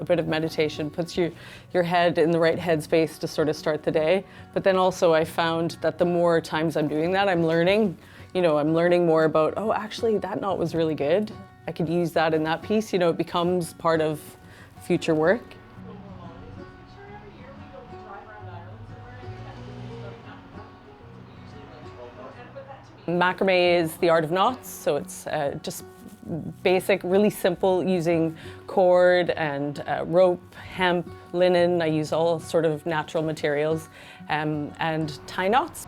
a bit of meditation, puts your head in the right headspace to sort of start the day. But then also I found that the more times I'm doing that, I'm learning more about, oh, actually that knot was really good. I could use that in that piece. It becomes part of future work. Macrame is the art of knots, so it's just basic, really simple, using cord and rope, hemp, linen. I use all sort of natural materials and tie knots.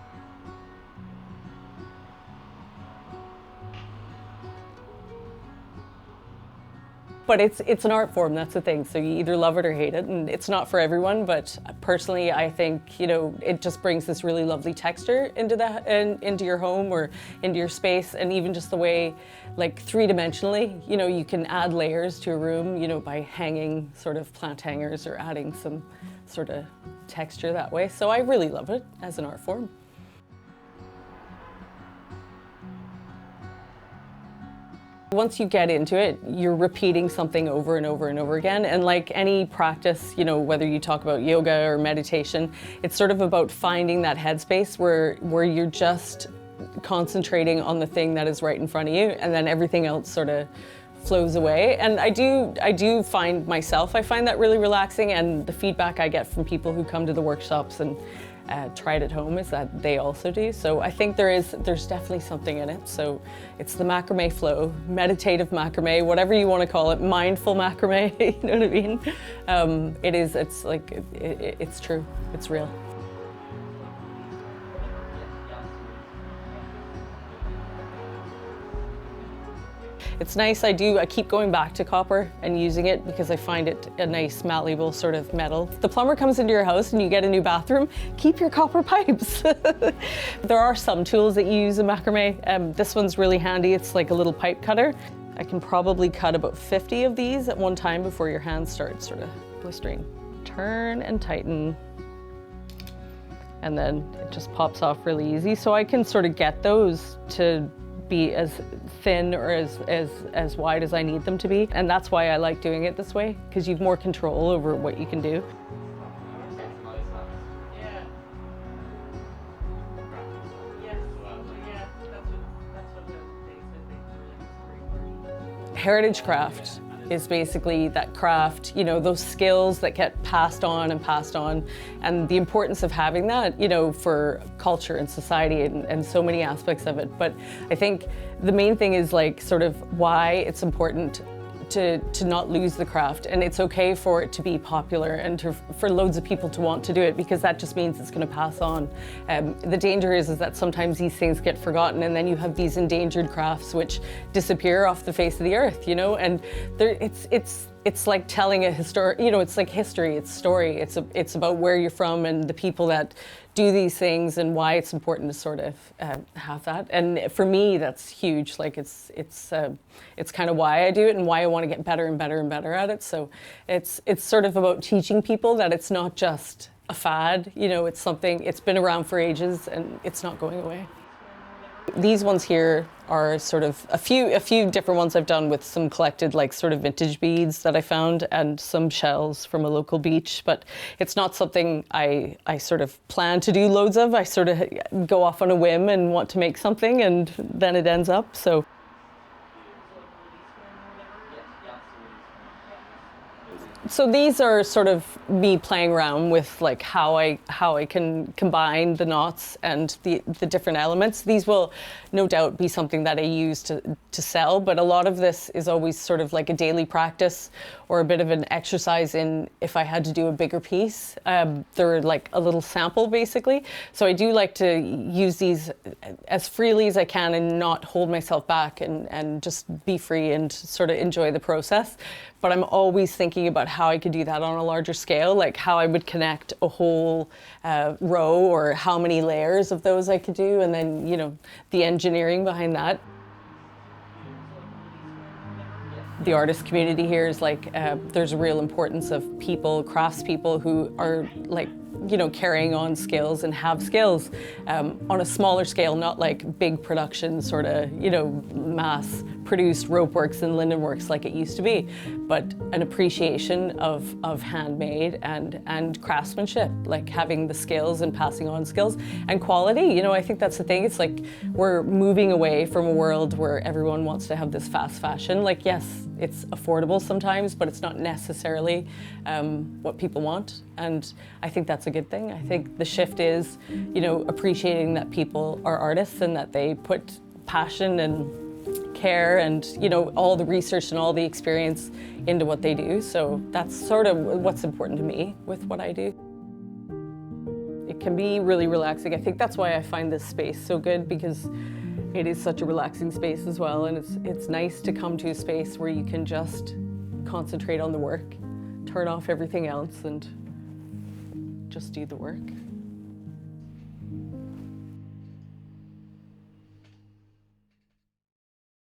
But it's an art form, that's the thing. So you either love it or hate it, and it's not for everyone, but personally I think, it just brings this really lovely texture into your home or into your space, and even just the way, like three-dimensionally, you can add layers to a room, by hanging sort of plant hangers or adding some sort of texture that way. So I really love it as an art form. Once you get into it, you're repeating something over and over and over again. And like any practice, whether you talk about yoga or meditation, it's sort of about finding that headspace where you're just concentrating on the thing that is right in front of you, and then everything else sort of flows away. And I do find myself, I find that really relaxing, and the feedback I get from people who come to the workshops and try it at home is that they also do. So I think there's definitely something in it. So it's the macrame flow, meditative macrame, whatever you want to call it, mindful macrame, you know what I mean? It's true, it's real. It's nice, I keep going back to copper and using it because I find it a nice malleable sort of metal. If the plumber comes into your house and you get a new bathroom, keep your copper pipes. There are some tools that you use in macrame. This one's really handy, it's like a little pipe cutter. I can probably cut about 50 of these at one time before your hands start sort of blistering. Turn and tighten, and then it just pops off really easy. So I can sort of get those to be as thin or as wide as I need them to be. And that's why I like doing it this way, because you've more control over what you can do. Heritage craft is basically that craft, those skills that get passed on, and the importance of having that, for culture and society and so many aspects of it. But I think the main thing is like sort of why it's important to not lose the craft, and it's okay for it to be popular and for loads of people to want to do it, because that just means it's going to pass on. The danger is that sometimes these things get forgotten, and then you have these endangered crafts which disappear off the face of the earth, and it's like telling a history, it's like history, it's story, it's about where you're from and the people that do these things and why it's important to sort of have that. And for me, that's huge. Like it's kind of why I do it and why I want to get better and better and better at it. So it's sort of about teaching people that it's not just a fad, it's something, it's been around for ages and it's not going away. These ones here are sort of a few different ones I've done with some collected like sort of vintage beads that I found and some shells from a local beach, but it's not something I sort of plan to do loads of. I sort of go off on a whim and want to make something, and then it ends up. So these are sort of me playing around with like how I can combine the knots and the different elements. These will no doubt be something that I use to sell, but a lot of this is always sort of like a daily practice or a bit of an exercise in if I had to do a bigger piece. They're like a little sample basically. So I do like to use these as freely as I can and not hold myself back and just be free and sort of enjoy the process. But I'm always thinking about how I could do that on a larger scale, like how I would connect a whole row or how many layers of those I could do, and then, the engineering behind that. The artist community here is like, there's a real importance of people, craftspeople who are like, carrying on skills and have skills on a smaller scale, not like big production sort of, mass produced rope works and linen works like it used to be, but an appreciation of handmade and craftsmanship, like having the skills and passing on skills and quality. You know, I think that's the thing. It's like we're moving away from a world where everyone wants to have this fast fashion. Like, yes, it's affordable sometimes, but it's not necessarily what people want. And I think that's a good thing. I think the shift is, you know, appreciating that people are artists and that they put passion and care and, you know, all the research and all the experience into what they do. So that's sort of what's important to me with what I do. It can be really relaxing. I think that's why I find this space so good, because it is such a relaxing space as well, and it's nice to come to a space where you can just concentrate on the work, turn off everything else and just do the work.